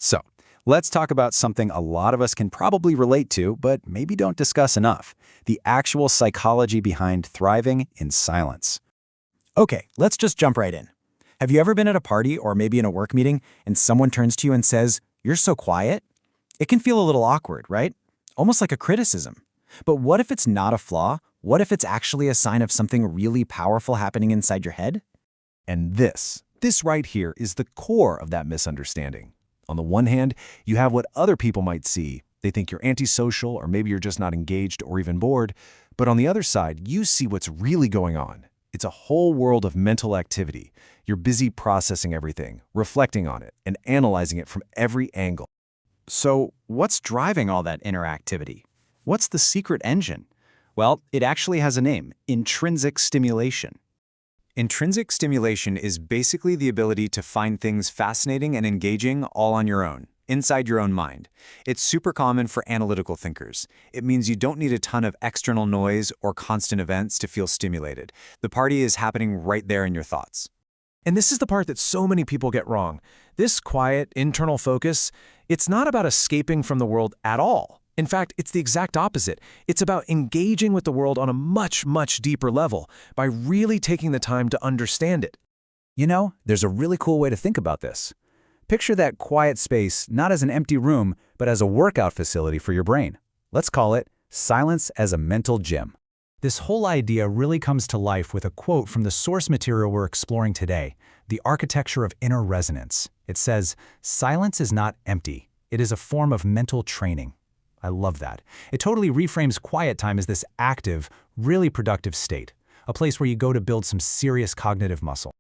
So, let's talk about something a lot of us can probably relate to, but maybe don't discuss enough: the actual psychology behind thriving in silence. Okay, let's just jump right in. Have you ever been at a party or maybe in a work meeting and someone turns to you and says, "You're so quiet"? It can feel a little awkward, right? Almost like a criticism. But what if it's not a flaw? What if it's actually a sign of something really powerful happening inside your head? And this right here is the core of that misunderstanding. On the one hand, you have what other people might see. They think you're antisocial, or maybe you're just not engaged or even bored. But on the other side, you see what's really going on. It's a whole world of mental activity. You're busy processing everything, reflecting on it, and analyzing it from every angle. So, what's driving all that interactivity? What's the secret engine? Well, it actually has a name: intrinsic stimulation. Intrinsic stimulation is basically the ability to find things fascinating and engaging all on your own, inside your own mind. It's super common for analytical thinkers. It means you don't need a ton of external noise or constant events to feel stimulated. The party is happening right there in your thoughts. And this is the part that so many people get wrong. This quiet, internal focus, it's not about escaping from the world at all. In fact, it's the exact opposite. It's about engaging with the world on a much, much deeper level by really taking the time to understand it. You know, there's a really cool way to think about this. Picture that quiet space not as an empty room, but as a workout facility for your brain. Let's call it silence as a mental gym. This whole idea really comes to life with a quote from the source material we're exploring today, The Architecture of Inner Resonance. It says, "Silence is not empty. It is a form of mental training." I love that. It totally reframes quiet time as this active, really productive state, a place where you go to build some serious cognitive muscle.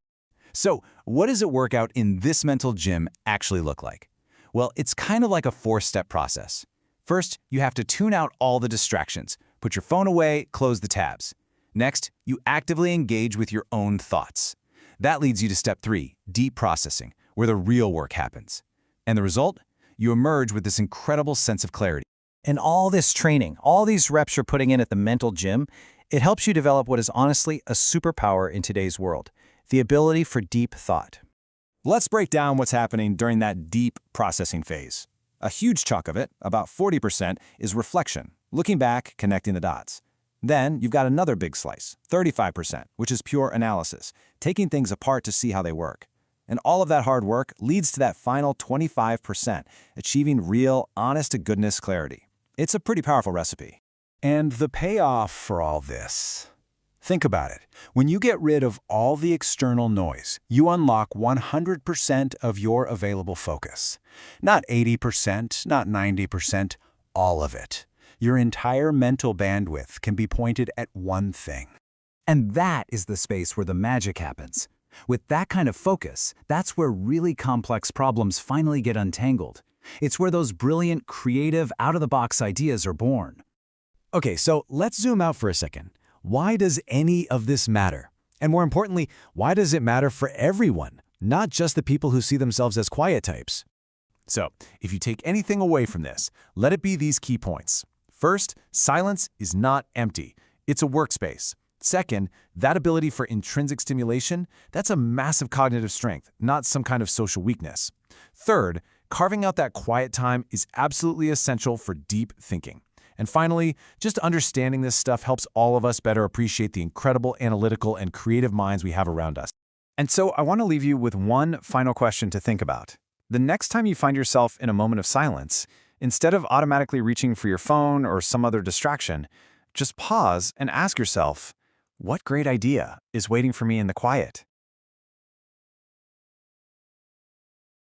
So, what does a workout in this mental gym actually look like? Well, it's kind of like a four-step process. First, you have to tune out all the distractions. Put your phone away, close the tabs. Next, you actively engage with your own thoughts. That leads you to step 3, deep processing, where the real work happens. And the result? You emerge with this incredible sense of clarity. And all this training, all these reps you're putting in at the mental gym, it helps you develop what is honestly a superpower in today's world: the ability for deep thought. Let's break down what's happening during that deep processing phase. A huge chunk of it, about 40%, is reflection, looking back, connecting the dots. Then you've got another big slice, 35%, which is pure analysis, taking things apart to see how they work. And all of that hard work leads to that final 25%, achieving real, honest-to-goodness clarity. It's a pretty powerful recipe. And the payoff for all this? Think about it. When you get rid of all the external noise, you unlock 100% of your available focus. Not 80%, not 90%, all of it. Your entire mental bandwidth can be pointed at one thing. And that is the space where the magic happens. With that kind of focus, that's where really complex problems finally get untangled. It's where those brilliant, creative, out-of-the-box ideas are born. Okay, so let's zoom out for a second. Why does any of this matter? And more importantly, why does it matter for everyone, not just the people who see themselves as quiet types? So, if you take anything away from this, let it be these key points. First, silence is not empty. It's a workspace. Second, that ability for intrinsic stimulation, that's a massive cognitive strength, not some kind of social weakness. Third, carving out that quiet time is absolutely essential for deep thinking. And finally, just understanding this stuff helps all of us better appreciate the incredible analytical and creative minds we have around us. And so I want to leave you with one final question to think about. The next time you find yourself in a moment of silence, instead of automatically reaching for your phone or some other distraction, just pause and ask yourself, what great idea is waiting for me in the quiet?